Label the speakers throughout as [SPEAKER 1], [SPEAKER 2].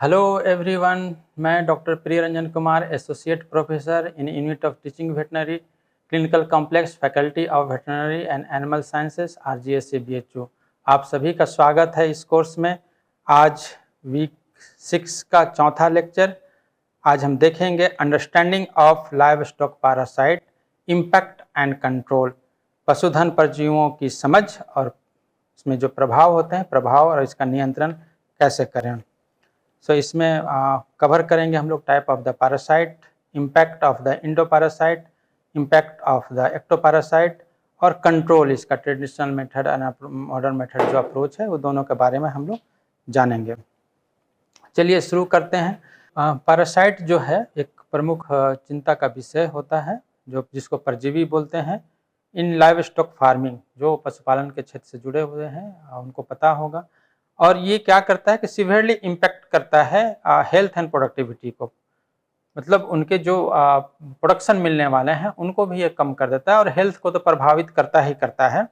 [SPEAKER 1] Hello everyone, मैं doctor प्रिय Ranjan Kumar, associate professor in unit of teaching veterinary, clinical complex, faculty of veterinary and animal sciences, RGS CBHU। आप सभी का स्वागत है इस कोर्स में। आज वीक 6 का चौथा लेक्चर। आज हम देखेंगे understanding of live stock parasite, impact and control. पशुधन परजीवियों की समझ और इसमें जो प्रभाव होते हैं, प्रभाव और इसका नियंत्रण कैसे करें। इसमें कवर करेंगे हम लोग type of the parasite, impact of the endoparasite, impact of the ectoparasite और कंट्रोल, इसका ट्रेडिशनल मेथड और मॉडर्न मेथड जो अप्रोच है वो दोनों के बारे में हम लोग जानेंगे। चलिए शुरू करते हैं। पैरासाइट जो है एक प्रमुख चिंता का विषय होता है, जो जिसको परजीवी बोलते हैं। इन लाइव स्टॉक फार्मिंग, जो पशुपालन के क्षेत्र से जुड़े हुए हैं उनको पता होगा। और ये क्या करता है कि सीवियरली इम्पैक्ट करता है हेल्थ एंड प्रोडक्टिविटी को, मतलब उनके जो प्रोडक्शन मिलने वाले हैं उनको भी ये कम कर देता है और हेल्थ को तो प्रभावित करता ही करता है।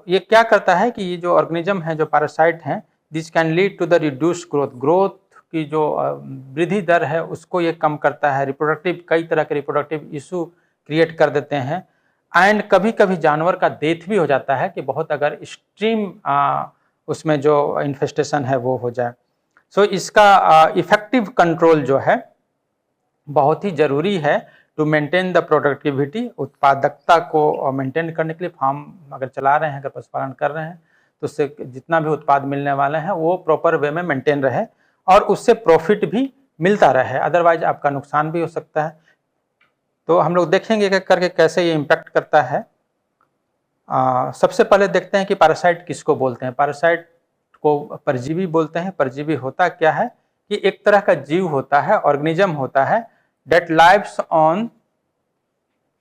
[SPEAKER 1] ये क्या करता है कि ये जो ऑर्गेनिज्म है, जो पैरासाइट हैं, this can lead to the reduce growth की जो वृद्धि दर है उसको ये कम करता है। रिप्रोडक्टिव, कई तरह के रिप्रोडक्टिव इशू क्रिएट कर देते हैं। एंड कभी कभी जानवर का डेथ भी हो जाता है कि बहुत अगर एक्सट्रीम उसमें जो इन्फेस्टेशन है वो हो जाए। इसका इफेक्टिव कंट्रोल जो है बहुत ही ज़रूरी है टू मेंटेन द प्रोडक्टिविटी। उत्पादकता को मेंटेन करने के लिए फार्म अगर चला रहे हैं, अगर पशुपालन कर रहे हैं, तो उससे जितना भी उत्पाद मिलने वाले हैं वो प्रॉपर वे में मेंटेन रहे और उससे प्रॉफिट भी मिलता रहे, अदरवाइज आपका नुकसान भी हो सकता है। तो हम लोग देखेंगे कि करके कैसे ये इम्पैक्ट करता है। सबसे पहले देखते हैं कि पैरासाइट किसको बोलते हैं। पैरासाइट को परजीवी बोलते हैं। परजीवी होता क्या है कि एक तरह का जीव होता है, ऑर्गेनिज्म होता है, डेट लाइव्स ऑन,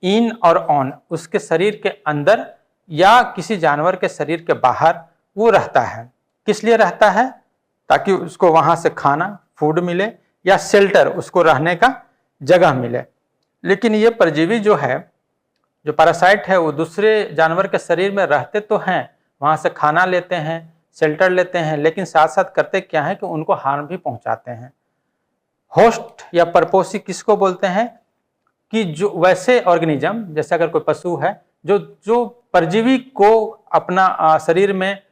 [SPEAKER 1] इन और ऑन, उसके शरीर के अंदर या किसी जानवर के शरीर के बाहर वो रहता है। किस लिए रहता है? ताकि उसको वहां से खाना, फूड मिले या शेल्टर, उसको रहने का जगह मिले। लेकिन ये परजीवी जो है, जो पैरासाइट है, वो दूसरे जानवर के शरीर में रहते तो हैं, वहाँ से खाना लेते हैं, शेल्टर लेते हैं, लेकिन साथ साथ करते क्या है कि उनको हार्म भी पहुँचाते हैं। होस्ट या परपोषी किसको बोलते हैं कि जो वैसे ऑर्गेनिज्म, जैसे अगर कोई पशु है जो परजीवी को अपना शरीर में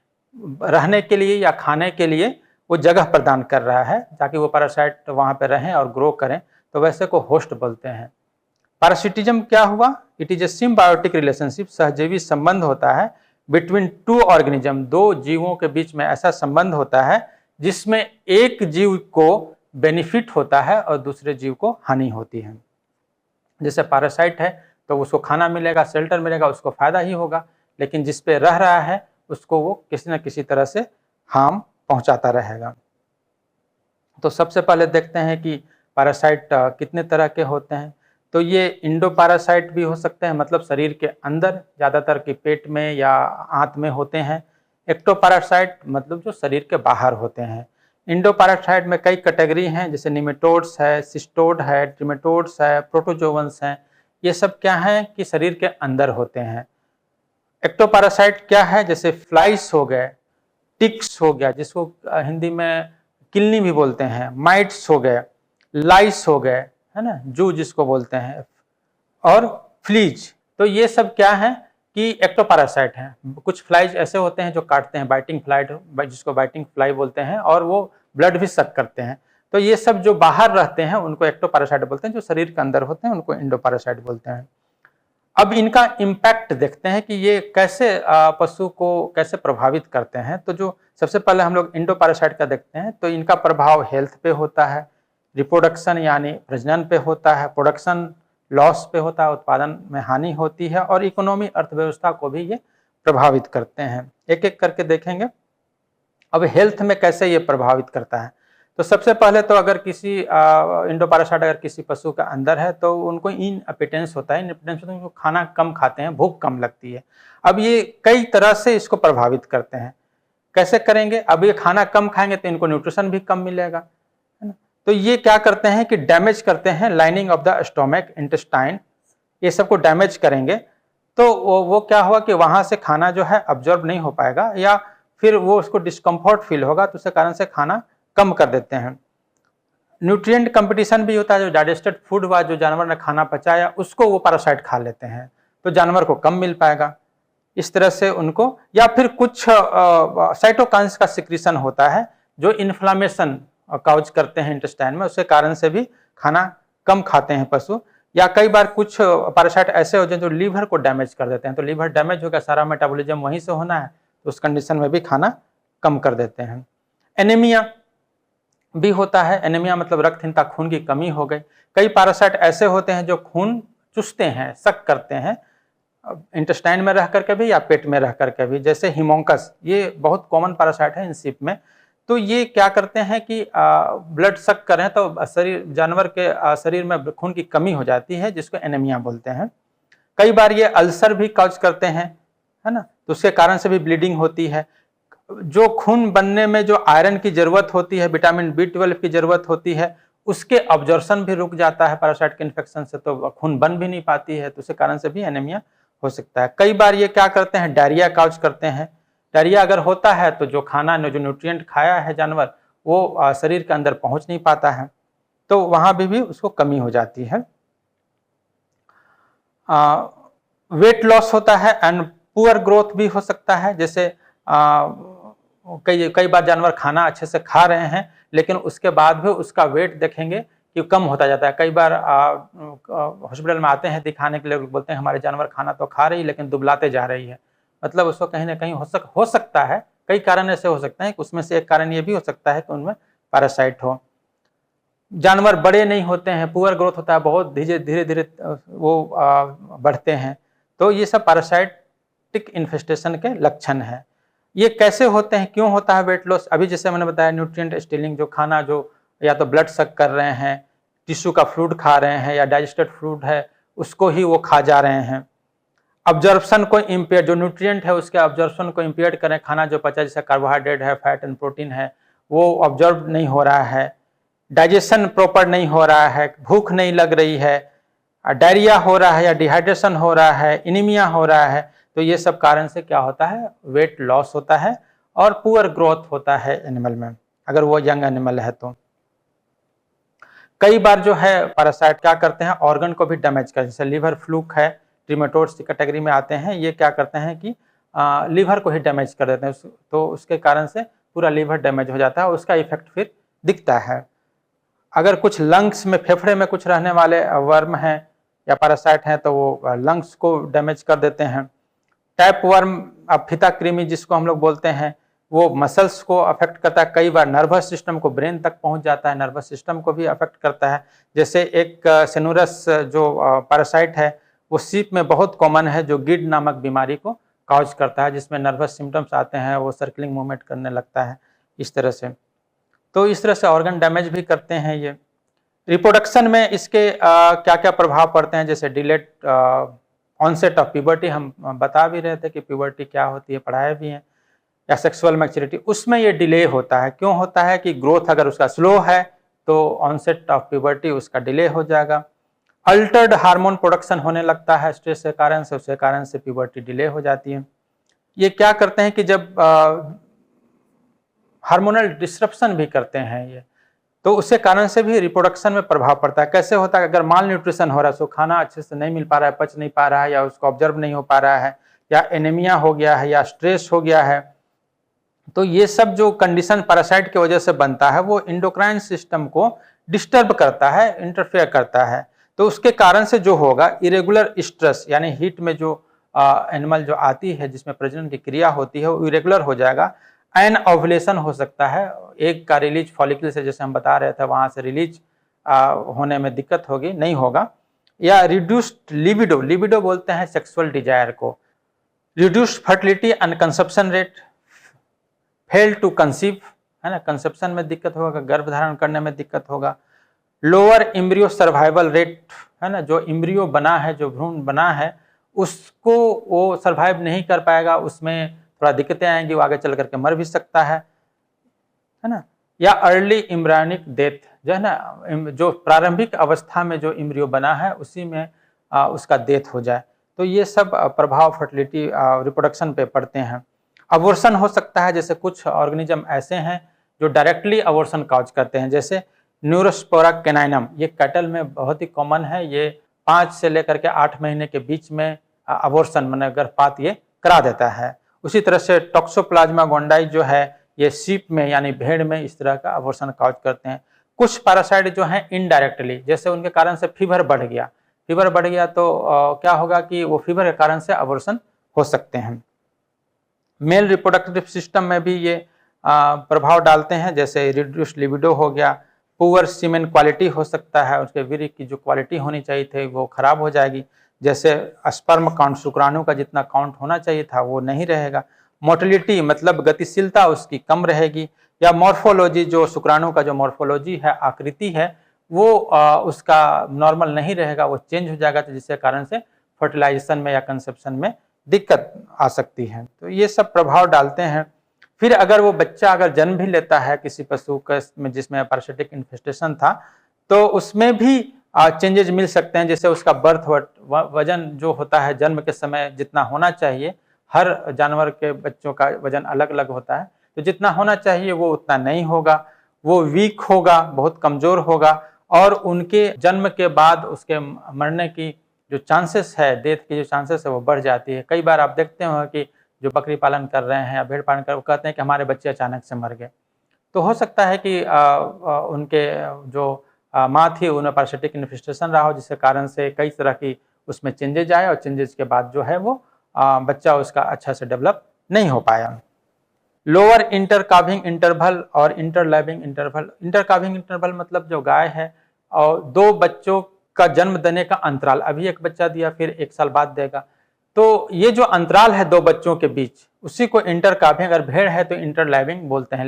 [SPEAKER 1] रहने के लिए या खाने के लिए वो जगह प्रदान कर रहा है ताकि वो पैरासाइट वहाँ पे रहें और ग्रो करें, तो वैसे को होस्ट बोलते हैं। पैरासिटिज्म क्या हुआ? It is a symbiotic relationship, सहजीवी संबंध होता है बिटवीन टू ऑर्गेनिज्म, दो जीवों के बीच में ऐसा संबंध होता है जिसमें एक जीव को बेनिफिट होता है और दूसरे जीव को हानि होती है। जैसे पैरासाइट है तो उसको खाना मिलेगा, शेल्टर मिलेगा, उसको फायदा ही होगा, लेकिन जिस पे रह रहा है उसको वो किसी न किसी तरह से हार्म पहुंचाता रहेगा। तो सबसे पहले देखते हैं कि पैरासाइट कितने तरह के होते हैं। तो ये इंडो पैरासाइट भी हो सकते हैं, मतलब शरीर के अंदर, ज़्यादातर कि पेट में या आंत में होते हैं। एक्टो पैरासाइट मतलब जो शरीर के बाहर होते हैं। इंडो पैरासाइट में कई कैटेगरी हैं, जैसे निमेटोड्स है, सिस्टोड है, ट्रिमेटोड्स है, प्रोटोजोवंस हैं। ये सब क्या है कि शरीर के अंदर होते हैं। एक्टो पैरासाइट क्या है? जैसे फ्लाइस हो गए, टिक्स हो गया, जिसको हिंदी में किलनी भी बोलते हैं, माइट्स हो गए, लाइस हो गए, है ना, जू जिसको बोलते हैं, और फ्लीज। तो ये सब क्या है कि एक्टोपैरासाइट हैं। कुछ फ्लाइज ऐसे होते हैं जो काटते हैं, बाइटिंग फ्लाई, जिसको बाइटिंग फ्लाई बोलते हैं, और वो ब्लड भी सक करते हैं। तो ये सब जो बाहर रहते हैं उनको एक्टोपैरासाइट बोलते हैं, जो शरीर के अंदर होते हैं उनको इंडोपैरासाइट बोलते हैं। अब इनका इम्पैक्ट देखते हैं कि ये कैसे पशु को कैसे प्रभावित करते हैं। तो जो सबसे पहले हम लोग इंडोपैरासाइट का देखते हैं, तो इनका प्रभाव हेल्थ पे होता है, रिप्रोडक्शन यानी प्रजनन पे होता है, प्रोडक्शन लॉस पे होता है, उत्पादन में हानि होती है, और इकोनॉमी, अर्थव्यवस्था को भी ये प्रभावित करते हैं। एक एक करके देखेंगे। अब हेल्थ में कैसे ये प्रभावित करता है, तो सबसे पहले तो अगर किसी इंडोपैरासाइट अगर किसी पशु का अंदर है तो उनको इनएपिटेंस होता है। इनएपिटेंस होता है, उनको खाना कम खाते हैं, भूख कम लगती है। अब ये कई तरह से इसको प्रभावित करते हैं। कैसे करेंगे? अब ये खाना कम खाएंगे तो इनको न्यूट्रिशन भी कम मिलेगा, है ना। तो ये क्या करते हैं कि डैमेज करते हैं lining of the stomach, intestine, ये सबको डैमेज करेंगे। तो वो क्या हुआ कि वहां से खाना जो है अब्जॉर्ब नहीं हो पाएगा, या फिर वो उसको डिस्कम्फर्ट फील होगा, तो उसके कारण से खाना कम कर देते हैं। न्यूट्रिएंट कंपटीशन भी होता है, जो डाइजेस्टेड फूड हुआ, जो जानवर ने खाना पचाया उसको वो पैरासाइट खा लेते हैं, तो जानवर को कम मिल पाएगा। इस तरह से उनको, या फिर कुछ साइटोकाइंस का सिक्रीशन होता है जो इन्फ्लामेशन काउज करते हैं इंटेस्टाइन में, उसके कारण से भी खाना कम खाते हैं पशु। या कई बार कुछ पैरासाइट ऐसे होते हैं जो लीवर को डैमेज कर देते हैं, तो लीवर डैमेज हो गया, सारा मेटाबॉलिज्म वहीं से होना है, तो उस कंडीशन में भी खाना कम कर देते हैं। एनीमिया भी होता है। एनीमिया मतलब रक्तहीनता, खून की कमी हो गई। कई पैरासाइट ऐसे होते हैं जो खून चूसते हैं, सक करते हैं, इंटेस्टाइन में रह करके भी या पेट में रह करके भी, जैसे हिमोंकस, ये बहुत कॉमन पैरासाइट है इन सीप में। तो ये क्या करते हैं कि ब्लड सक करें तो शरीर, जानवर के शरीर में खून की कमी हो जाती है, जिसको एनीमिया बोलते हैं। कई बार ये अल्सर भी काउज करते हैं, है ना, तो उसके कारण से भी ब्लीडिंग होती है। जो खून बनने में जो आयरन की जरूरत होती है, विटामिन B12 की जरूरत होती है, उसके ऑब्जॉर्प्शन भी रुक जाता है पैरासाइट के इन्फेक्शन से, तो खून बन भी नहीं पाती है, तो उसके कारण से भी एनीमिया हो सकता है। कई बार ये क्या करते हैं, डायरिया काउज करते हैं। डायरिया अगर होता है तो जो खाना, जो न्यूट्रिएंट खाया है जानवर, वो शरीर के अंदर पहुंच नहीं पाता है, तो वहां भी उसको कमी हो जाती है। वेट लॉस होता है एंड पुअर ग्रोथ भी हो सकता है। जैसे कई बार जानवर खाना अच्छे से खा रहे हैं, लेकिन उसके बाद भी उसका वेट देखेंगे कि कम होता जाता है। कई बार हॉस्पिटल में आते हैं दिखाने के लिए, बोलते हैं हमारे जानवर खाना तो खा रही है लेकिन दुबलाते जा रही है, मतलब उसको कहीं ना कहीं हो सकता है, कई कारण ऐसे हो सकते हैं, उसमें से एक कारण ये भी हो सकता है कि उनमें पैरासाइट हो। जानवर बड़े नहीं होते हैं, पुअर ग्रोथ होता है, बहुत धीरे धीरे वो बढ़ते हैं, तो ये सब पैरासाइटिक इन्फेस्टेशन के लक्षण है। ये कैसे होते हैं, क्यों होता है वेट लॉस? अभी जैसे मैंने बताया, न्यूट्रिएंट स्टीलिंग, जो खाना जो या तो ब्लड सक कर रहे हैं, टिश्यू का फ्लूइड खा रहे हैं, या डाइजेस्टेड फ्लूइड है उसको ही वो खा जा रहे हैं। ऑब्जर्प्शन को इम्पेयर, जो न्यूट्रिएंट है उसके ऑब्जर्प्शन को इम्पेयर करें, खाना जो पचा, जैसे कार्बोहाइड्रेट है, फैट एंड प्रोटीन है, वो ऑब्जर्व नहीं हो रहा है, डाइजेशन प्रॉपर नहीं हो रहा है, भूख नहीं लग रही है, डायरिया हो रहा है या डिहाइड्रेशन हो रहा है, एनीमिया हो रहा है, तो ये सब कारण से क्या होता है, वेट लॉस होता है और पुअर ग्रोथ होता है एनिमल में, अगर वो यंग एनिमल है तो। कई बार जो है पैरासाइट क्या करते हैं, ऑर्गन को भी डैमेज करते हैं, जैसे लीवर फ्लूक है, ट्रीमेटोड्स की कैटेगरी में आते हैं, ये क्या करते हैं कि लीवर को ही डैमेज कर देते हैं, तो उसके कारण से पूरा लीवर डैमेज हो जाता है, उसका इफेक्ट फिर दिखता है। अगर कुछ लंग्स में, फेफड़े में कुछ रहने वाले वर्म हैं या पैरासाइट हैं, तो वो लंग्स को डैमेज कर देते हैं। टाइप वर्म, फीता कृमि जिसको हम लोग बोलते हैं, वो मसल्स को अफेक्ट करता है, कई बार नर्वस सिस्टम को, ब्रेन तक पहुंच जाता है, नर्वस सिस्टम को भी अफेक्ट करता है। जैसे एक सेनुरस जो पैरासाइट है, वो सीप में बहुत कॉमन है, जो गिड नामक बीमारी को काउज करता है, जिसमें नर्वस सिम्टम्स आते हैं, वो सर्कलिंग मूवमेंट करने लगता है, इस तरह से। तो इस तरह से ऑर्गन डैमेज भी करते हैं ये। रिप्रोडक्शन में इसके क्या क्या प्रभाव पड़ते हैं, जैसे डिलेड ऑनसेट ऑफ प्यूबर्टी, हम बता भी रहे थे कि प्यूबर्टी क्या होती है, पढ़ाए भी हैं, या सेक्सुअल मैच्योरिटी, उसमें ये डिले होता है। क्यों होता है कि ग्रोथ अगर उसका स्लो है तो ऑनसेट ऑफ प्यूबर्टी उसका डिले हो जाएगा। अल्टर्ड हार्मोन प्रोडक्शन होने लगता है स्ट्रेस के कारण से, उसके कारण से प्यूबर्टी डिले हो जाती है। ये क्या करते हैं कि जब हार्मोनल डिस्ट्रप्शन भी करते हैं ये, तो उसके कारण से भी रिप्रोडक्शन में प्रभाव पड़ता है। कैसे होता है, अगर माल न्यूट्रिशन हो रहा है, उसको खाना अच्छे से नहीं मिल पा रहा है, पच नहीं पा रहा है, या उसको ऑब्जर्व नहीं हो पा रहा है, या एनीमिया हो गया है, या स्ट्रेस हो गया है, तो ये सब जो कंडीशन पैरासाइट की वजह से बनता है, वो इंडोक्राइन सिस्टम को डिस्टर्ब करता है, इंटरफेयर करता है। तो उसके कारण से जो होगा, इरेगुलर स्ट्रेस, यानी हीट में जो एनिमल जो आती है, जिसमें प्रजनन की क्रिया होती है, वो इरेगुलर हो जाएगा। एन ओवुलेशन हो सकता है, एग का रिलीज फॉलिकल से, जैसे हम बता रहे थे, वहां से रिलीज होने में दिक्कत होगी, नहीं होगा। या रिड्यूस्ड लिबिडो, लिबिडो बोलते हैं सेक्सुअल डिजायर को, reduced fertility and conception rate, fail to conceive, है ना, कंसेप्शन में दिक्कत होगा, गर्भ धारण करने में दिक्कत होगा। लोअर इम्ब्रियो सर्वाइवल रेट, है ना, जो इम्ब्रियो बना है, जो भ्रूण बना है, उसको वो सर्वाइव नहीं कर पाएगा, उसमें थोड़ा दिक्कतें आएंगी, वो आगे चल करके मर भी सकता है ना। या अर्ली इम्ब्रायनिक डेथ, जो है ना, जो प्रारंभिक अवस्था में जो इम्ब्रियो बना है उसी में उसका डेथ हो जाए, तो ये सब प्रभाव फर्टिलिटी रिप्रोडक्शन पे पड़ते हैं। अबॉर्शन हो सकता है, जैसे कुछ ऑर्गेनिज्म ऐसे हैं जो डायरेक्टली अबॉर्शन काज करते हैं, जैसे न्यूरोस्पोरा कैनाइनम, ये कैटल में बहुत ही कॉमन है। ये 5 से लेकर के 8 महीने के बीच में अबॉर्शन माने गर्भपात ये करा देता है। उसी तरह से टॉक्सोप्लाज्मा गोंडाई जो है, ये सीप में यानी भेड़ में इस तरह का अबॉर्शन काज करते हैं। कुछ पैरासाइट जो हैं इनडायरेक्टली, जैसे उनके कारण से फीवर बढ़ गया, तो क्या होगा कि वो फीवर के कारण से अबॉर्शन हो सकते हैं। मेल रिप्रोडक्टिव सिस्टम में भी ये प्रभाव डालते हैं, जैसे रिड्यूस लिबिडो हो गया, पुअर सीमेन क्वालिटी हो सकता है, उसके वीर्य की जो क्वालिटी होनी चाहिए थी वो खराब हो जाएगी, जैसे स्पर्म काउंट, शुक्राणु का जितना काउंट होना चाहिए था वो नहीं रहेगा। मोटिलिटी मतलब गतिशीलता उसकी कम रहेगी, या मॉर्फोलॉजी, जो शुक्राणु का जो मॉर्फोलॉजी है, आकृति है, वो उसका नॉर्मल नहीं रहेगा, वो चेंज हो जाएगा, तो जिसके कारण से फर्टिलाइजेशन में या कंसेप्शन में दिक्कत आ सकती है। तो ये सब प्रभाव डालते हैं। फिर अगर वो बच्चा अगर जन्म भी लेता है किसी पशु में जिसमें पैरासिटिक इन्फेस्टेशन था, तो उसमें भी चेंजेस मिल सकते हैं, जैसे उसका बर्थ वजन जो होता है जन्म के समय जितना होना चाहिए, हर जानवर के बच्चों का वजन अलग अलग होता है, तो जितना होना चाहिए वो उतना नहीं होगा, वो वीक होगा, बहुत कमजोर होगा, और उनके जन्म के बाद उसके मरने की जो चांसेस है, डेथ की जो चांसेस है वो बढ़ जाती है। कई बार आप देखते हो कि जो बकरी पालन कर रहे हैं या भेड़ पालन कर, वो कहते हैं कि हमारे बच्चे अचानक से मर गए, तो हो सकता है कि उनके जो माँ थी उन्हें पैरासिटिक इन्फेस्टेशन रहा हो, जिसके कारण से कई तरह की उसमें चेंजेज आए, और चेंजेस के बाद जो है वो बच्चा उसका अच्छा से डेवलप नहीं हो पाया। लोअर इंटरकाविंग इंटरवल और इंटरलैबिंग इंटरवल। इंटरकाविंग इंटरवल मतलब जो गाय है और 2 बच्चों का जन्म देने का अंतराल, अभी एक बच्चा दिया फिर 1 साल बाद देगा, तो ये जो अंतराल है 2 बच्चों के बीच, उसी को इंटरकाविंग, अगर भेड़ है तो इंटरलैबिंग बोलते हैं।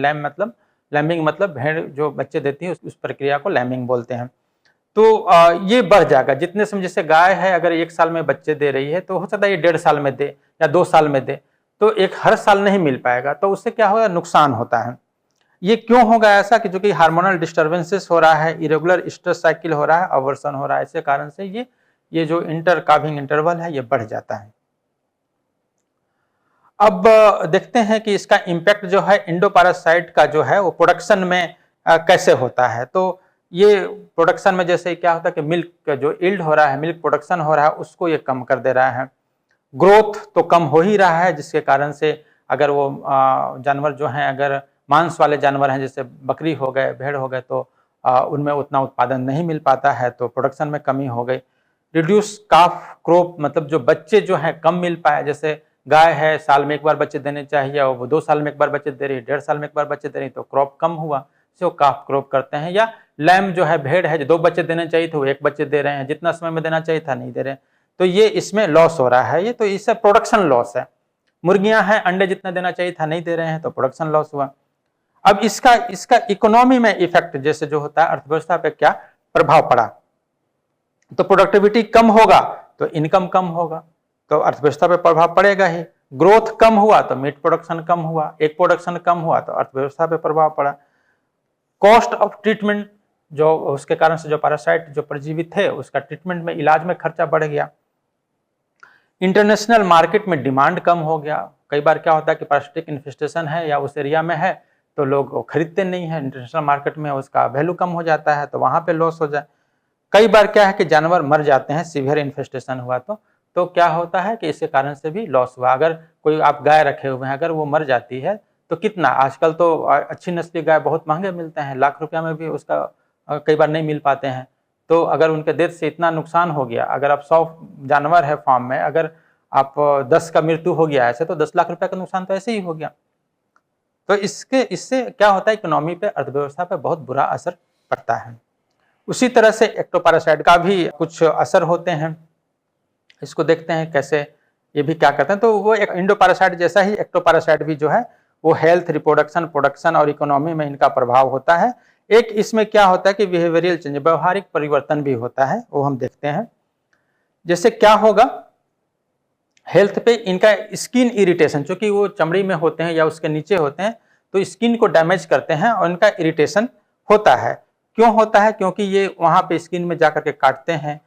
[SPEAKER 1] लैम्बिंग मतलब भेड़ जो बच्चे देती है उस प्रक्रिया को लैम्बिंग बोलते हैं। तो ये बढ़ जाएगा जितने समय, जैसे गाय है अगर 1 साल में बच्चे दे रही है, तो हो सकता है ये 1.5 साल में दे या 2 साल में दे, तो एक हर साल नहीं मिल पाएगा, तो उससे क्या होगा, नुकसान होता है। ये क्यों होगा ऐसा कि जो कि हार्मोनल डिस्टर्बेंसेस हो रहा है, इरेगुलर स्ट्रेस साइकिल हो रहा है, अवर्सन हो रहा है, इसी कारण से ये जो इंटरकाविंग इंटरवल है ये बढ़ जाता है। अब देखते हैं कि इसका इम्पैक्ट जो है इंडोपैरासाइट का जो है वो प्रोडक्शन में कैसे होता है। तो ये प्रोडक्शन में जैसे क्या होता है कि मिल्क जो यील्ड हो रहा है, मिल्क प्रोडक्शन हो रहा है, उसको ये कम कर दे रहा है। ग्रोथ तो कम हो ही रहा है, जिसके कारण से अगर वो जानवर जो हैं, अगर मांस वाले जानवर हैं जैसे बकरी हो गए, भेड़ हो गए, तो उनमें उतना उत्पादन नहीं मिल पाता है, तो प्रोडक्शन में कमी हो गई। रिड्यूस काफ क्रॉप मतलब जो बच्चे जो हैं कम मिल पाए, जैसे गाय है साल में 1 बार बच्चे देने चाहिए और वो 2 साल में 1 बार बच्चे दे रही है, 1.5 साल में 1 बार बच्चे दे रही है, तो क्रॉप कम हुआ, तो काफ क्रॉप करते हैं। या लैम जो है भेड़ है, जो 2 बच्चे देने चाहिए थे वो 1 बच्चे दे रहे हैं, जितना समय में देना चाहिए था नहीं दे रहे हैं, तो ये इसमें लॉस हो रहा है। ये तो इससे प्रोडक्शन लॉस है। मुर्गियां हैं, अंडे जितना देना चाहिए था नहीं दे रहे हैं, तो प्रोडक्शन लॉस हुआ। अब इसका इकोनॉमी में इफेक्ट जैसे जो होता है, अर्थव्यवस्था पे क्या प्रभाव पड़ा, तो प्रोडक्टिविटी कम होगा तो इनकम कम होगा, तो अर्थव्यवस्था पे प्रभाव पड़ेगा ही। ग्रोथ कम हुआ तो मीट प्रोडक्शन कम हुआ, एक प्रोडक्शन कम हुआ तो अर्थव्यवस्था पे प्रभाव पड़ा। कॉस्ट ऑफ ट्रीटमेंट, जो उसके कारण से जो पैरासाइट जो परजीवी थे उसका ट्रीटमेंट में, इलाज में खर्चा बढ़ गया। इंटरनेशनल मार्केट में डिमांड कम हो गया। कई बार क्या होता है कि पैरासिटिक इन्फेस्टेशन है या उस एरिया में है तो लोग खरीदते नहीं है, इंटरनेशनल मार्केट में उसका वैल्यू कम हो जाता है, तो वहां पे लॉस हो जाए। कई बार क्या है कि जानवर मर जाते हैं, सीवियर इन्फेस्टेशन हुआ तो क्या होता है कि इसके कारण से भी लॉस हुआ। अगर कोई आप गाय रखे हुए हैं, अगर वो मर जाती है तो कितना, आजकल तो अच्छी नस्ली गाय बहुत महंगे मिलते हैं, लाख रुपया में भी उसका कई बार नहीं मिल पाते हैं। तो अगर उनके डेथ से इतना नुकसान हो गया, अगर आप 100 जानवर है फार्म में, अगर आप 10 का मृत्यु हो गया ऐसे, तो 10 लाख रुपए का नुकसान तो ऐसे ही हो गया। तो इससे क्या होता है, इकोनॉमी पे, अर्थव्यवस्था पे बहुत बुरा असर पड़ता है। उसी तरह से एक्टोपैरासाइट का भी कुछ असर होते हैं, इसको देखते हैं कैसे ये भी क्या करते हैं। तो वो एक इंडोपैरासाइट जैसा ही एक्टोपैरासाइट भी जो है वो हेल्थ, रिप्रोडक्शन, प्रोडक्शन और इकोनॉमी में इनका प्रभाव होता है। एक इसमें क्या होता है कि बिहेवियरल चेंज, व्यवहारिक परिवर्तन भी होता है, वो हम देखते हैं। जैसे क्या होगा, हेल्थ पे इनका स्किन इरिटेशन, चूंकि वो चमड़ी में होते हैं या उसके नीचे होते हैं, तो स्किन को डैमेज करते हैं और इनका इरिटेशन होता है। क्यों होता है, क्योंकि ये वहाँ पे स्किन में जाकर के काटते हैं,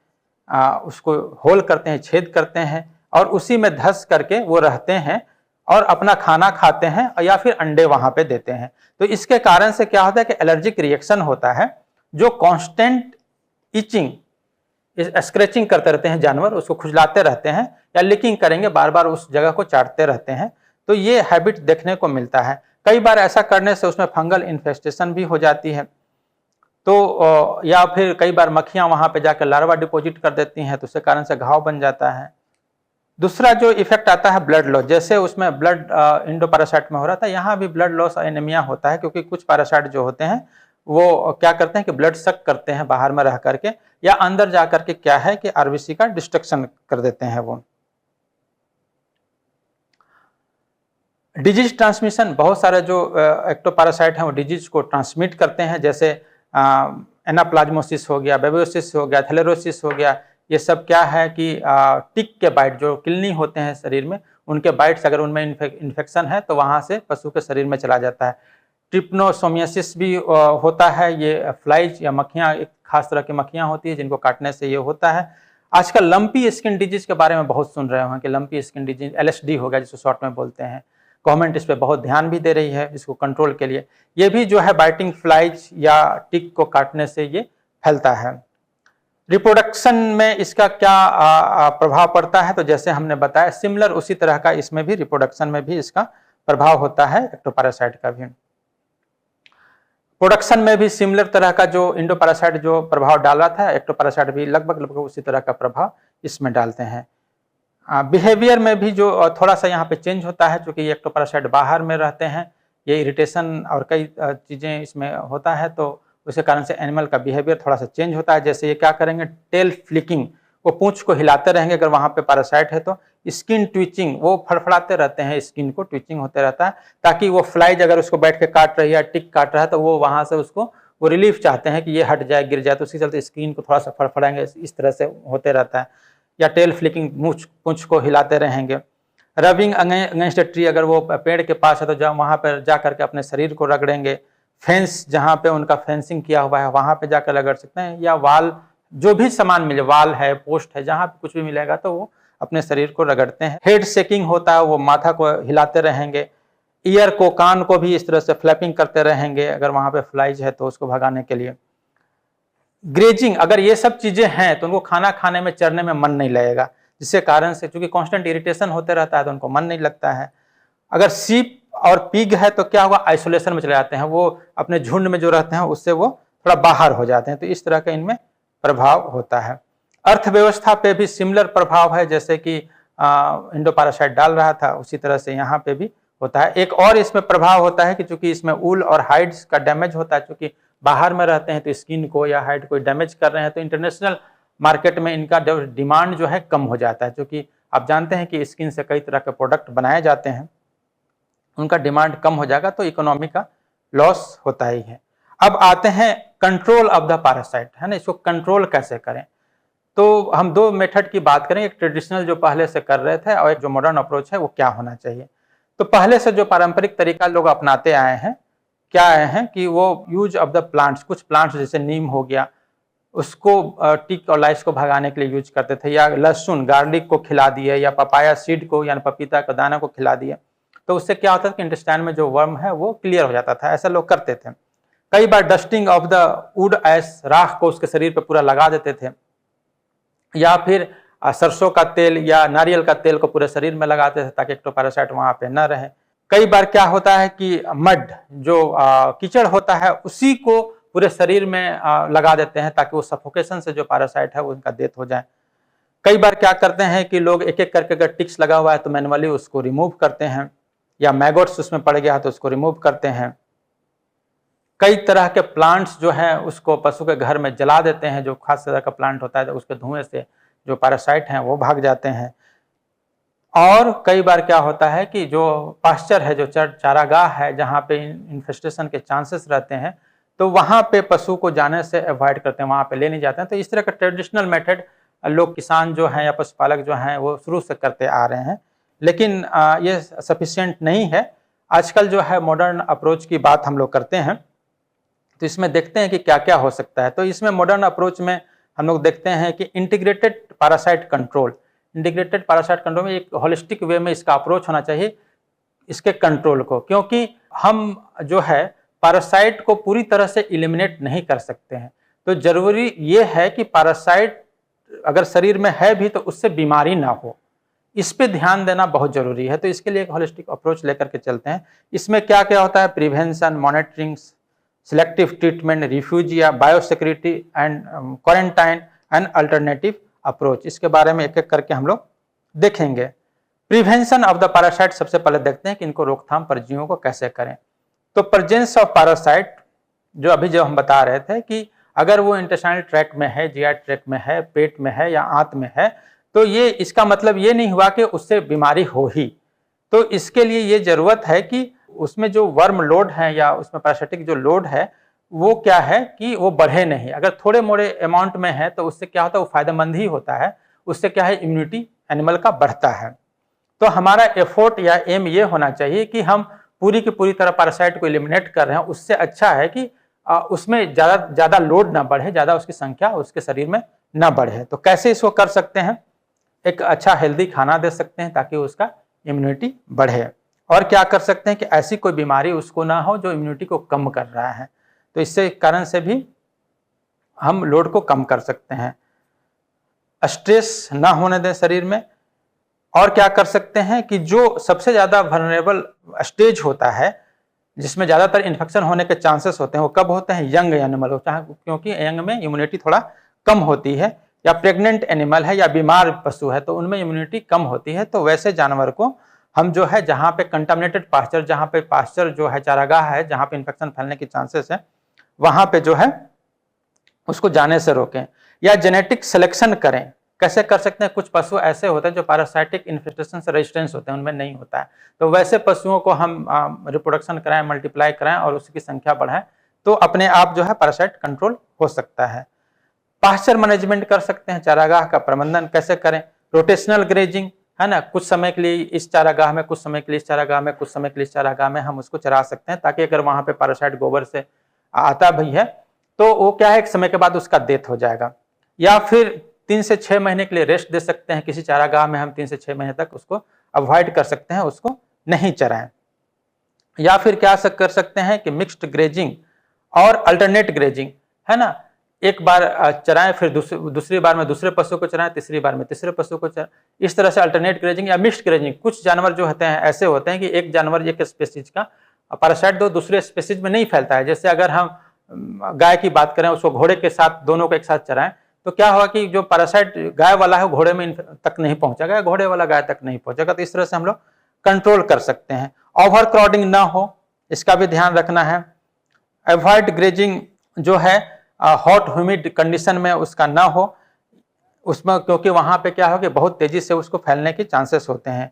[SPEAKER 1] उसको होल करते हैं, छेद करते हैं, और उसी में धंस करके वो रहते हैं, और अपना खाना खाते हैं या फिर अंडे वहां पे देते हैं। तो इसके कारण से क्या होता है कि एलर्जिक रिएक्शन होता है, जो कांस्टेंट इचिंग, स्क्रैचिंग करते रहते हैं जानवर, उसको खुजलाते रहते हैं या लिकिंग करेंगे, बार बार उस जगह को चाटते रहते हैं। तो ये हैबिट देखने को मिलता है। कई बार ऐसा करने से उसमें फंगल इन्फेस्टेशन भी हो जाती है। तो या फिर कई बार मक्खियां वहां पे जाकर लार्वा डिपॉजिट कर देती हैं, तो उसके कारण से घाव बन जाता है। दूसरा जो इफेक्ट आता है ब्लड लॉस, जैसे उसमें ब्लड इंडोपैरासाइट में हो रहा था, यहाँ भी ब्लड लॉस एनीमिया होता है, क्योंकि कुछ पैरासाइट जो होते हैं वो क्या करते हैं कि ब्लड सक करते हैं बाहर में रह करके, या अंदर जा करके क्या है कि आरबीसी का डिस्ट्रक्शन कर देते हैं वो। डिजीज ट्रांसमिशन, बहुत सारे जो एक्टोपैरासाइट हैं वो डिजीज को ट्रांसमिट करते हैं, जैसे एनाप्लाज्मोसिस हो गया, बेबियोसिस हो गया, थैलेरोसिस हो गया। ये सब क्या है कि टिक के बाइट, जो किलनी होते हैं शरीर में, उनके बाइट्स अगर उनमें इन्फेक्शन है तो वहां से पशु के शरीर में चला जाता है। ट्रिप्नोसोमियासिस भी होता है, ये फ्लाइज या मक्खियां, एक खास तरह की मक्खियां होती है जिनको काटने से ये होता है। आजकल लंपी स्किन डिजीज के बारे में बहुत सुन रहे हो कि लंपी स्किन डिजीज एलएसडी हो गया, जिसको शॉर्ट में बोलते हैं। गवर्नमेंट इस पर बहुत ध्यान भी दे रही है इसको कंट्रोल के लिए। ये भी जो है बाइटिंग फ्लाइज या टिक को काटने से ये फैलता है। रिप्रोडक्शन में इसका क्या प्रभाव पड़ता है, तो जैसे हमने बताया सिमिलर उसी तरह का इसमें भी रिप्रोडक्शन में भी इसका प्रभाव होता है एक्टोपैरासाइट का भी। प्रोडक्शन में भी सिमिलर तरह का जो इंडोपैरासाइट जो प्रभाव डाल रहा था, एक्टोपैरासाइट भी लगभग उसी तरह का प्रभाव इसमें डालते हैं। बिहेवियर में भी जो थोड़ा सा यहाँ पे चेंज होता है, क्योंकि ये एक्टोपैरासाइट बाहर में रहते हैं, ये इरिटेशन और कई चीज़ें इसमें होता है, तो उसके कारण से एनिमल का बिहेवियर थोड़ा सा चेंज होता है। जैसे ये क्या करेंगे, टेल फ्लिकिंग, वो पूंछ को हिलाते रहेंगे अगर वहाँ पे पैरासाइट है तो। स्किन ट्विचिंग, वो फड़फड़ाते रहते हैं, स्किन को ट्विचिंग होते रहता है, ताकि वो फ्लाइज अगर उसको बैठ के काट रही है, टिक काट रहा है, तो वो वहाँ से उसको वो रिलीफ चाहते हैं कि ये हट जाए, गिर जाए, तो उसके चलते स्किन को थोड़ा सा फड़फड़ाएंगे, इस तरह से होते रहता है। या टेल फ्लिकिंग, पूंछ को हिलाते रहेंगे। रबिंग अगेंस्ट ट्री, अगर वो पेड़ के पास है तो जब वहाँ पर जा करके अपने शरीर को रगड़ेंगे। फेंस, जहाँ पे उनका फेंसिंग किया हुआ है वहाँ पे जाकर रगड़ सकते हैं, या वाल, जो भी सामान मिले, वाल है, पोस्ट है, जहाँ पे कुछ भी मिलेगा तो वो अपने शरीर को रगड़ते हैं। हेड शेकिंग होता है, वो माथा को हिलाते रहेंगे। ईयर को, कान को भी इस तरह से फ्लैपिंग करते रहेंगे अगर वहाँ पे फ्लाइज है तो उसको भगाने के लिए। ग्रेजिंग, अगर ये सब चीजें हैं तो उनको खाना खाने में, चरने में मन नहीं लगेगा, जिसके कारण से चूंकि कांस्टेंट इरिटेशन होते रहता है तो उनको मन नहीं लगता है। अगर सीप और पिग है तो क्या होगा, आइसोलेशन में चले जाते हैं, वो अपने झुंड में जो रहते हैं उससे वो थोड़ा बाहर हो जाते हैं, तो इस तरह का इनमें प्रभाव होता है। अर्थव्यवस्था पे भी सिमिलर प्रभाव है, जैसे कि इंडोपैरासाइट डाल रहा था उसी तरह से यहाँ पे भी होता है। एक और इसमें प्रभाव होता है कि चूंकि इसमें ऊल और हाइड्स का डैमेज होता है, चूंकि बाहर में रहते हैं तो स्किन को या हाइड को डैमेज कर रहे हैं, तो इंटरनेशनल मार्केट में इनका डिमांड जो है कम हो जाता है, क्योंकि आप जानते हैं कि स्किन से कई तरह के प्रोडक्ट बनाए जाते हैं, उनका डिमांड कम हो जाएगा तो इकोनॉमी का लॉस होता ही है। अब आते हैं कंट्रोल ऑफ द पैरासाइट, है ना, इसको कंट्रोल कैसे करें। तो हम दो मेथड की बात करें, एक ट्रेडिशनल जो पहले से कर रहे थे और एक जो मॉडर्न अप्रोच है वो क्या होना चाहिए। तो पहले से जो पारंपरिक तरीका लोग अपनाते आए हैं, क्या आए हैं कि वो यूज ऑफ द प्लांट्स, कुछ प्लांट्स जैसे नीम हो गया, उसको टिक और लाइस को भगाने के लिए यूज करते थे, या लहसुन, गार्लिक को खिला दिए, या पपाया सीड को यानी पपीता का दाना को खिला दिए, तो उससे क्या होता था कि इंटेस्टाइन में जो वर्म है वो क्लियर हो जाता था। ऐसा लोग करते थे। कई बार dusting of the wood ash, राख को उसके शरीर पर पूरा लगा देते थे, या फिर सरसों का तेल या नारियल का तेल को पूरे शरीर में लगाते थे ताकि एक्टोपैरासाइट वहां पे न रहे। कई बार क्या होता है कि मड, जो कीचड़ होता है, उसी को पूरे शरीर में लगा देते हैं ताकि वो सफोकेशन से जो पैरासाइट है वो उनका डेथ हो जाए। कई बार क्या करते हैं कि लोग एक एक करके, अगर टिक्स लगा हुआ है तो मैनुअली उसको रिमूव करते हैं, या मैगोट्स उसमें पड़ गया है तो उसको रिमूव करते हैं। कई तरह के प्लांट्स जो है उसको पशु के घर में जला देते हैं, जो खास तरह का प्लांट होता है, तो उसके धुएं से जो पैरासाइट हैं वो भाग जाते हैं। और कई बार क्या होता है कि जो पास्चर है, जो चारागाह है, जहाँ पे इन्फेस्टेशन के चांसेस रहते हैं, तो वहाँ पे पशु को जाने से अवॉइड करते हैं, वहाँ पे ले नहीं जाते हैं। तो इस तरह का ट्रेडिशनल मेथड लोग, किसान जो हैं या पशुपालक जो हैं, वो शुरू से करते आ रहे हैं, लेकिन ये सफिशिएंट नहीं है। आजकल जो है मॉडर्न अप्रोच की बात हम लोग करते हैं, तो इसमें देखते हैं कि क्या क्या हो सकता है। तो इसमें मॉडर्न अप्रोच में हम लोग देखते हैं कि इंटीग्रेटेड पैरासाइट कंट्रोल में एक होलिस्टिक वे में इसका अप्रोच होना चाहिए। इसके कंट्रोल को, क्योंकि हम जो है पैरासाइट को पूरी तरह से इलिमिनेट नहीं कर सकते हैं। तो जरूरी ये है कि पैरासाइट अगर शरीर में है भी तो उससे बीमारी ना हो, इस पे ध्यान देना बहुत जरूरी है। तो इसके लिए एक होलिस्टिक अप्रोच लेकर के चलते हैं। इसमें क्या क्या होता है, prevention, monitoring, selective treatment, refuge या biosecurity and quarantine and alternative approach, इसके बारे में एक एक करके हम लोग देखेंगे। प्रिवेंशन ऑफ द पैरासाइट, सबसे पहले देखते हैं कि इनको रोकथाम परजीवियों को कैसे करें। तो प्रेजेंस ऑफ पैरासाइट जो हम बता रहे थे कि अगर वो इंटेस्टाइनल ट्रैक्ट में है, जीआई ट्रैक्ट में है, पेट में है या आंत में है, तो ये इसका मतलब ये नहीं हुआ कि उससे बीमारी हो ही। तो इसके लिए ये जरूरत है कि उसमें जो वर्म लोड है या उसमें पैरासाइटिक जो लोड है वो क्या है कि वो बढ़े नहीं। अगर थोड़े मोड़े अमाउंट में है तो उससे क्या होता है, वो फायदेमंद ही होता है। उससे क्या है, इम्यूनिटी एनिमल का बढ़ता है। तो हमारा एफोर्ट या एम ये होना चाहिए कि हम पूरी की पूरी तरह पैरासाइट को एलिमिनेट कर रहे हैं। उससे अच्छा है कि उसमें ज्यादा लोड ना बढ़े, ज्यादा उसकी संख्या उसके शरीर में ना बढ़े। तो कैसे इसको कर सकते हैं, एक अच्छा हेल्दी खाना दे सकते हैं ताकि उसका इम्यूनिटी बढ़े। और क्या कर सकते हैं कि ऐसी कोई बीमारी उसको ना हो जो इम्यूनिटी को कम कर रहा है। तो इससे कारण से भी हम लोड को कम कर सकते हैं। स्ट्रेस ना होने दें शरीर में। और क्या कर सकते हैं कि जो सबसे ज्यादा वल्नरेबल स्टेज होता है, जिसमें ज्यादातर इन्फेक्शन होने के चांसेस होते हैं, वो कब होते हैं, यंग एनिमल होता है, क्योंकि यंग में इम्यूनिटी थोड़ा कम होती है, या प्रेग्नेंट एनिमल है या बीमार पशु है तो उनमें इम्यूनिटी कम होती है। तो वैसे जानवर को हम जो है जहाँ पे कंटामिनेटेड पास्चर, जहाँ पे पास्चर जो है चारागाह है, जहाँ पे इन्फेक्शन फैलने की चांसेस है, वहां पे जो है उसको जाने से रोकें। या जेनेटिक सिलेक्शन करें। कैसे कर सकते हैं, कुछ पशु ऐसे होते हैं जो पैरासाइटिक इन्फेस्टेशन से रेजिस्टेंस होते हैं, उनमें नहीं होता है। तो वैसे पशुओं को हम रिप्रोडक्शन कराएं, मल्टीप्लाई कराएं और उसकी संख्या बढ़ाएं, तो अपने आप जो है पैरासाइट कंट्रोल हो सकता है। पास्चर मैनेजमेंट कर सकते हैं, चारागाह का प्रबंधन कैसे करें, रोटेशनल ग्रेजिंग है ना, कुछ समय के लिए इस चारागाह में, कुछ समय के लिए इस चारागाह में, कुछ समय के लिए इस चारागाह में हम उसको चरा सकते हैं, ताकि अगर वहां पे पैरासाइट गोबर से आता भी है तो वो क्या है, एक समय के बाद उसका डेथ हो जाएगा। या फिर 3 से 6 महीने के लिए रेस्ट दे सकते हैं, किसी चारागाह में हम 3 से 6 महीने तक उसको अवॉइड कर सकते हैं, उसको नहीं चराएं। या फिर क्या कर सकते हैं कि मिक्स्ड ग्रेजिंग और अल्टरनेट ग्रेजिंग है ना, एक बार चराएं, फिर दूसरी बार में दूसरे पशु को चराएं, तीसरी बार में तीसरे पशु को चराएं। इस तरह से अल्टरनेट ग्रेजिंग या मिक्स्ड ग्रेजिंग। कुछ जानवर जो होते हैं ऐसे होते हैं कि एक जानवर एक स्पेसीज का पैरासाइट दूसरे स्पेसीज में नहीं फैलता है। जैसे अगर हम गाय की बात करें, उसको घोड़े के साथ दोनों को एक साथ चराएं, तो क्या होगा कि जो पैरासाइट गाय वाला है घोड़े में तक नहीं पहुंचेगा, घोड़े वाला गाय तक नहीं पहुंचेगा। तो इस तरह से हम लोग कंट्रोल कर सकते हैं। ओवर क्राउडिंग ना हो, इसका भी ध्यान रखना है। अवॉइड ग्रेजिंग जो है हॉट ह्यूमिड कंडीशन में उसका ना हो उसमें, क्योंकि वहां पे क्या हो कि बहुत तेजी से उसको फैलने के चांसेस होते हैं।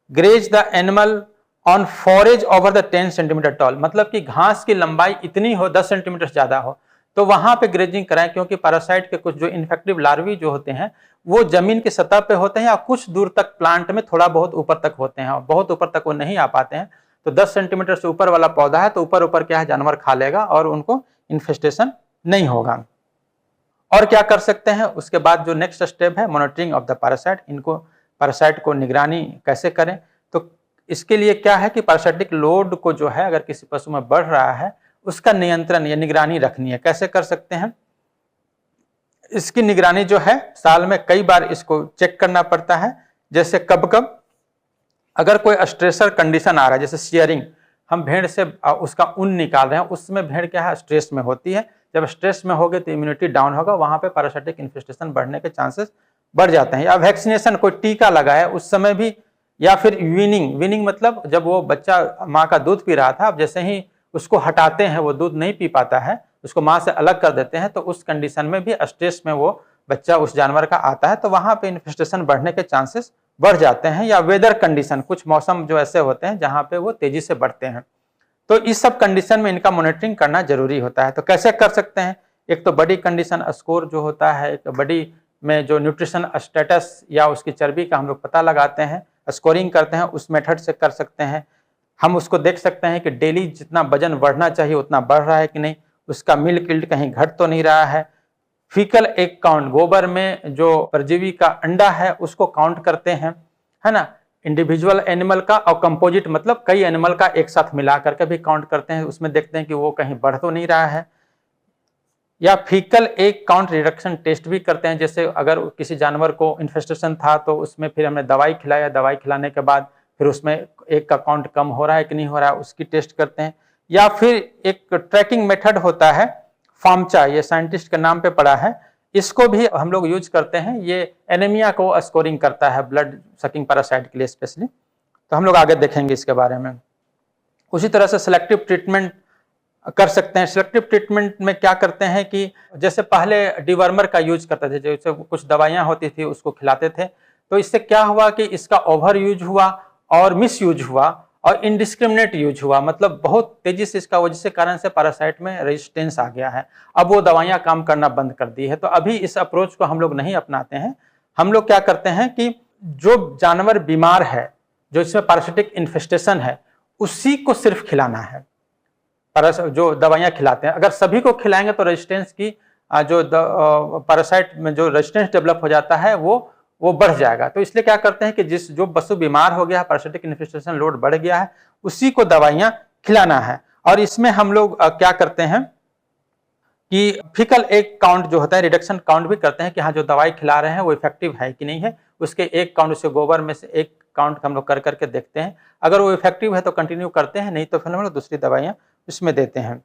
[SPEAKER 1] Graze the animal on forage over the 10 centimetre tall, मतलब कि घास की लंबाई इतनी हो 10 सेंटीमीटर ज्यादा हो तो वहां पे ग्रेजिंग कराएं, क्योंकि पैरासाइट के कुछ जो इन्फेक्टिव लार्वी जो होते हैं वो जमीन की सतह पे होते हैं या कुछ दूर तक प्लांट में थोड़ा बहुत ऊपर तक होते हैं, और बहुत ऊपर तक वो नहीं आ पाते हैं। तो 10 सेंटीमीटर से ऊपर वाला पौधा है तो ऊपर ऊपर क्या है, जानवर खा लेगा और उनको इन्फेस्टेशन नहीं होगा। और क्या कर सकते हैं, उसके बाद जो नेक्स्ट स्टेप है मॉनिटरिंग ऑफ द पैरासाइट। इनको पैरासाइट को निगरानी कैसे करें, तो इसके लिए क्या है कि पैरासाइटिक लोड को जो है अगर किसी पशु में बढ़ रहा है उसका नियंत्रण या निगरानी रखनी है। कैसे कर सकते हैं, इसकी निगरानी जो है साल में कई बार इसको चेक करना पड़ता है। जैसे कब कब अगर कोई स्ट्रेसर कंडीशन आ रहा है, जैसे शेयरिंग, हम भेड़ से उसका ऊन निकाल रहे हैं, उसमें भेड़ क्या है, स्ट्रेस में होती है। जब स्ट्रेस में होगी तो इम्यूनिटी डाउन होगा, वहां पे पैरासाइटिक इन्फेस्टेशन बढ़ने के चांसेस बढ़ जाते हैं। या वैक्सीनेशन, कोई टीका लगाए उस समय भी, या फिर वीनिंग मतलब जब वो बच्चा माँ का दूध पी रहा था, अब जैसे ही उसको हटाते हैं, वो दूध नहीं पी पाता है, उसको माँ से अलग कर देते हैं, तो उस कंडीशन में भी स्ट्रेस में वो बच्चा उस जानवर का आता है, तो वहां पे इन्फेस्टेशन बढ़ने के चांसेस बढ़ जाते हैं। या वेदर कंडीशन, कुछ मौसम जो ऐसे होते हैं जहाँ पे वो तेजी से बढ़ते हैं, तो इस सब कंडीशन में इनका मॉनिटरिंग करना जरूरी होता है। तो कैसे कर सकते हैं, एक तो बॉडी कंडीशन स्कोर जो होता है, एक बॉडी में जो न्यूट्रिशन स्टेटस या उसकी चर्बी का हम लोग पता लगाते हैं, स्कोरिंग करते हैं, उस मेथड से कर सकते हैं। हम उसको देख सकते हैं कि डेली जितना वजन बढ़ना चाहिए उतना बढ़ रहा है कि नहीं, उसका मिल्क यील्ड कहीं घट तो नहीं रहा है। फीकल एग काउंट, गोबर में जो परजीवी का अंडा है उसको काउंट करते हैं, है ना। इंडिविजुअल एनिमल का और कंपोजिट मतलब कई एनिमल का एक साथ मिला करके भी काउंट करते हैं, उसमें देखते हैं कि वो कहीं बढ़ तो नहीं रहा है। या फीकल एक काउंट रिडक्शन टेस्ट भी करते हैं, जैसे अगर किसी जानवर को इन्फेस्टेशन था तो उसमें फिर हमने दवाई खिलाया, दवाई खिलाने के बाद फिर उसमें एक का काउंट कम हो रहा है कि नहीं हो रहा है उसकी टेस्ट करते हैं। या फिर एक ट्रैकिंग मेथड होता है फार्मचा, ये साइंटिस्ट के नाम पे पड़ा है, इसको भी हम लोग यूज करते हैं। ये एनीमिया को स्कोरिंग करता है ब्लड सकिंग पैरासाइट के लिए स्पेशली। तो हम लोग आगे देखेंगे इसके बारे में। उसी तरह से सिलेक्टिव ट्रीटमेंट कर सकते हैं। सिलेक्टिव ट्रीटमेंट में क्या करते हैं कि जैसे पहले डिवर्मर का यूज करते थे, जैसे कुछ दवाइयां होती थी उसको खिलाते थे, तो इससे क्या हुआ कि इसका ओवर यूज हुआ और मिस यूज हुआ और इनडिस्क्रिमिनेट यूज हुआ, मतलब बहुत तेजी से इसका वजह से कारण से पैरासाइट में रेजिस्टेंस आ गया है। अब वो दवाइयां काम करना बंद कर दी है। तो अभी इस अप्रोच को हम लोग नहीं अपनाते हैं। हम लोग क्या करते हैं कि जो जानवर बीमार है, जो इसमें पैरासिटिक इन्फेस्टेशन है, उसी को सिर्फ खिलाना है। जो दवाइयां खिलाते हैं, अगर सभी को खिलाएंगे तो रेजिस्टेंस की जो पैरासाइट में जो रेजिस्टेंस डेवलप हो जाता है वो बढ़ जाएगा। तो इसलिए क्या करते हैं कि जो पशु बीमार हो गया है, पैरासिटिक इन्फेस्टेशन लोड बढ़ गया है, उसी को दवाइयां खिलाना है। और इसमें हम लोग क्या करते हैं कि फीकल एक काउंट जो होता है, रिडक्शन काउंट भी करते हैं कि हाँ जो दवाई खिला रहे हैं वो इफेक्टिव है कि नहीं है। उसके एक काउंट से गोबर में से एक काउंट हम लोग कर करके देखते हैं। अगर वो इफेक्टिव है तो कंटिन्यू करते हैं, नहीं तो फिर हम लोग दूसरी दवाइयां उसमें देते हैं।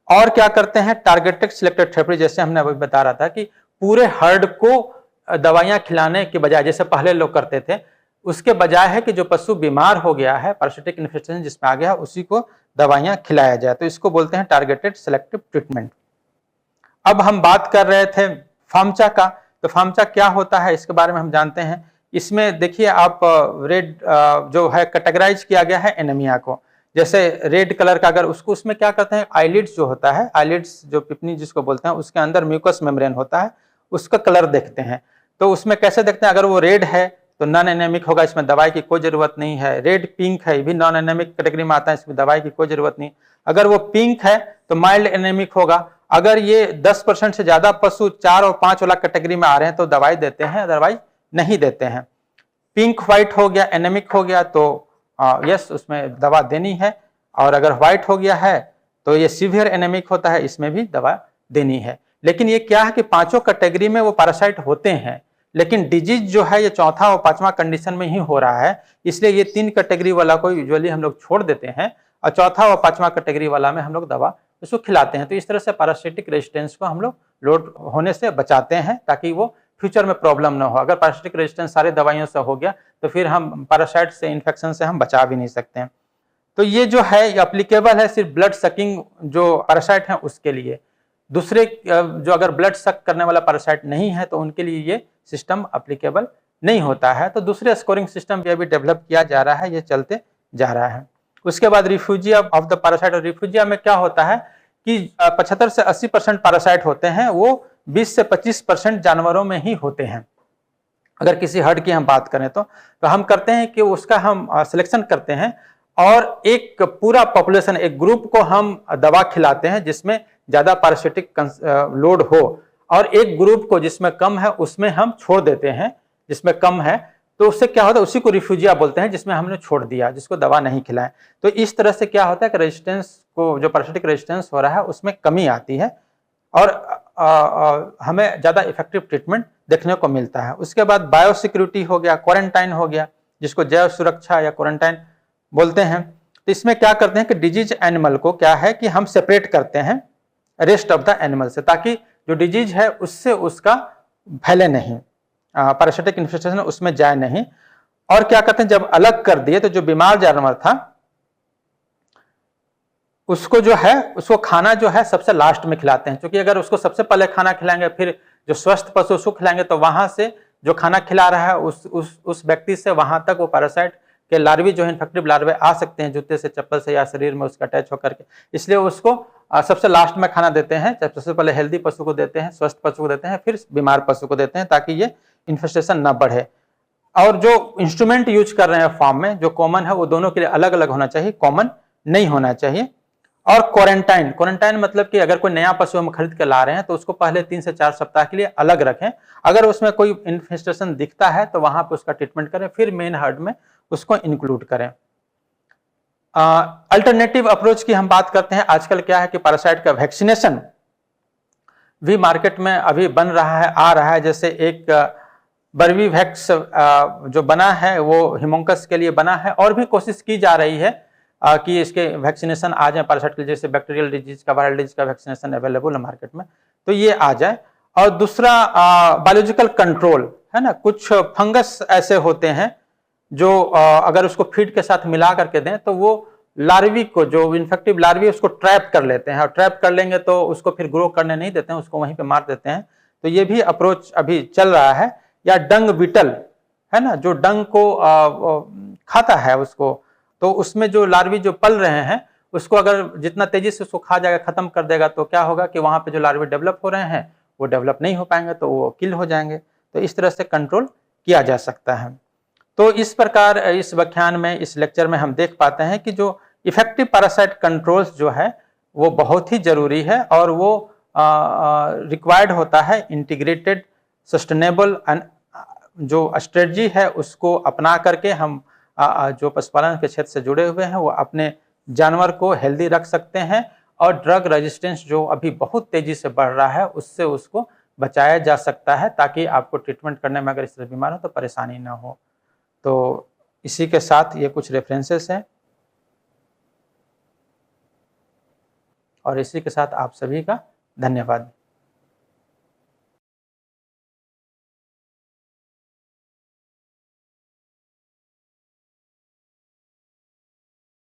[SPEAKER 1] और क्या करते हैं, टारगेटेड सिलेक्टेड थेरेपी, जैसे हमने अभी बता रहा था कि पूरे हर्ड को दवाइयां खिलाने के बजाय, जैसे पहले लोग करते थे, उसके बजाय है कि जो पशु बीमार हो गया है, पैरासिटिक इन्फेक्शन जिसमें आ गया है, उसी को दवाइयां खिलाया जाए। तो इसको बोलते हैं टारगेटेड सिलेक्टिव ट्रीटमेंट। अब हम बात कर रहे थे फार्मचा का, तो फार्मचा क्या होता है इसके बारे में हम जानते हैं। इसमें देखिए आप रेड जो है कैटेगराइज किया गया है एनीमिया को। जैसे रेड कलर का, अगर उसको उसमें क्या करते हैं, आईलिड्स जो होता है, आईलिड्स जो पिपनी जिसको बोलते हैं, उसके अंदर म्यूकस मेम्ब्रेन होता है, उसका कलर देखते हैं। तो उसमें कैसे देखते हैं, अगर वो रेड है तो नॉन एनेमिक होगा, इसमें दवाई की कोई जरूरत नहीं है। रेड पिंक है, ये भी नॉन एनेमिक कैटेगरी में आता है, इसमें दवाई की कोई जरूरत नहीं। अगर वो पिंक है तो माइल्ड एनेमिक होगा। अगर ये 10% से ज्यादा पशु 4 और 5 वाला कैटेगरी में आ रहे हैं तो दवाई देते हैं, अदरवाइज नहीं देते हैं। पिंक व्हाइट हो गया, एनेमिक हो गया तो यस उसमें दवा देनी है। और अगर व्हाइट हो गया है तो ये सीवियर एनेमिक होता है, इसमें भी दवा देनी है। लेकिन ये क्या है कि पांचों कैटेगरी में वो पैरासाइट होते हैं, लेकिन डिजीज जो है ये चौथा और पांचवा कंडीशन में ही हो रहा है। इसलिए ये 3 कैटेगरी वाला को यूजुअली हम लोग छोड़ देते हैं और चौथा और पांचवा कैटेगरी वाला में हम लोग दवा उसको खिलाते हैं। तो इस तरह से पैरासिटिक रेजिस्टेंस को हम लोग लोड होने से बचाते हैं, ताकि वो फ्यूचर में प्रॉब्लम ना हो। अगर पैरासिटिक रेजिस्टेंस सारे दवाइयों से हो गया तो फिर हम पैरासाइट से इन्फेक्शन से हम बचा भी नहीं सकते हैं। तो ये जो है ये अप्लीकेबल है सिर्फ ब्लड सकिंग जो पैरासाइट है उसके लिए। दूसरे जो अगर ब्लड सक करने वाला पैरासाइट नहीं है तो उनके लिए ये सिस्टम अप्लीकेबल नहीं होता है। तो दूसरे स्कोरिंग सिस्टम भी अभी डेवलप किया जा रहा है, ये चलते जा रहा है। उसके बाद रिफ्यूजिया ऑफ द पैरासाइट। और रिफ्यूजिया में क्या होता है कि 75 से 80% पैरासाइट होते हैं, वो 20 से 25% जानवरों में ही होते हैं। अगर किसी हर्ड की हम बात करें तो हम करते हैं कि उसका हम सिलेक्शन करते हैं और एक पूरा पॉपुलेशन, एक ग्रुप को हम दवा खिलाते हैं जिसमें ज्यादा पैरासिटिक लोड हो, और एक ग्रुप को जिसमें कम है उसमें हम छोड़ देते हैं जिसमें कम है। तो उससे क्या होता है, उसी को रिफ्यूजिया बोलते हैं जिसमें हमने छोड़ दिया, जिसको दवा नहीं खिलाए। तो इस तरह से क्या होता है कि रेजिस्टेंस को, जो पैरासिटिक रेजिस्टेंस हो रहा है उसमें कमी आती है और हमें ज्यादा इफेक्टिव ट्रीटमेंट देखने को मिलता है। उसके बाद बायोसिक्योरिटी हो गया, क्वारंटाइन हो गया, जिसको जैव सुरक्षा या क्वारंटाइन बोलते हैं। तो इसमें क्या करते हैं कि डिजीज एनिमल को क्या है कि हम सेपरेट करते हैं रेस्ट ऑफ द एनिमल से, ताकि जो डिजीज है उससे उसका फैले नहीं, पैरासिटिक इन्फेक्शन उसमें जाए नहीं। और क्या करते हैं, जब अलग कर दिए तो जो बीमार जानवर था उसको जो है, उसको खाना जो है सबसे लास्ट में खिलाते हैं, क्योंकि अगर उसको सबसे पहले खाना खिलाएंगे फिर जो स्वस्थ पशु उसको खिलाएंगे तो वहां से जो खाना खिला रहा है उस व्यक्ति से वहां तक वो पैरासाइट के लार्वी जो है, इन्फेक्टिव लार्वे आ सकते हैं जूते से, चप्पल से या शरीर में उसका अटैच होकर के। इसलिए उसको सबसे लास्ट में खाना देते हैं। सबसे पहले हेल्दी पशु को देते हैं, स्वस्थ पशु को देते हैं, फिर बीमार पशु को देते हैं, ताकि ये इन्फेस्टेशन ना बढ़े। और जो इंस्ट्रूमेंट यूज कर रहे हैं फार्म में, जो कॉमन है वो दोनों के लिए अलग अलग होना चाहिए, कॉमन नहीं होना चाहिए। और क्वारंटाइन मतलब कि अगर कोई नया पशु हम खरीद के ला रहे हैं तो उसको पहले 3 से 4 सप्ताह के लिए अलग रखें। अगर उसमें कोई इन्फेस्टेशन दिखता है तो वहां पे उसका ट्रीटमेंट करें, फिर मेन हर्ड में उसको इंक्लूड करें। अल्टरनेटिव अप्रोच की हम बात करते हैं। आजकल क्या है कि पैरासाइट का वैक्सीनेशन भी मार्केट में अभी बन रहा है, आ रहा है। जैसे एक बर्वीवैक्स जो बना है वो हिमोंकस के लिए बना है, और भी कोशिश की जा रही है कि इसके वैक्सीनेशन आ जाए पैरासाइट के, जैसे बैक्टीरियल डिजीज का, वायरल डिजीज का वैक्सीनेशन अवेलेबल है मार्केट में, तो ये आ जाए। और दूसरा बायोलॉजिकल कंट्रोल है ना, कुछ फंगस ऐसे होते हैं जो अगर उसको फीड के साथ मिला करके दें तो वो लार्वी को, जो इन्फेक्टिव लार्वी उसको ट्रैप कर लेते हैं, और ट्रैप कर लेंगे तो उसको फिर ग्रो करने नहीं देते हैं, उसको वहीं पे मार देते हैं। तो ये भी अप्रोच अभी चल रहा है। या डंग बीटल है ना, जो डंग को खाता है उसको, तो उसमें जो लार्वी जो पल रहे हैं उसको अगर जितना तेजी से उसको खा जाएगा, खत्म कर देगा, तो क्या होगा कि वहां पे जो लार्वी डेवलप हो रहे हैं वो डेवलप नहीं हो पाएंगे, तो वो किल हो जाएंगे। तो इस तरह से कंट्रोल किया जा सकता है। तो इस प्रकार इस व्याख्यान में, इस लेक्चर में हम देख पाते हैं कि जो इफेक्टिव पैरासाइट कंट्रोल्स जो है वो बहुत ही जरूरी है, और वो रिक्वायर्ड होता है इंटीग्रेटेड सस्टेनेबल जो स्ट्रेटजी है उसको अपना करके हम जो पशुपालन के क्षेत्र से जुड़े हुए हैं वो अपने जानवर को हेल्दी रख सकते हैं, और ड्रग रेजिस्टेंस जो अभी बहुत तेजी से बढ़ रहा है उससे उसको बचाया जा सकता है, ताकि आपको ट्रीटमेंट करने में अगर इस तरह बीमार हो तो परेशानी ना हो। तो इसी के साथ ये कुछ रेफरेंसेस हैं, और इसी के साथ आप सभी का धन्यवाद।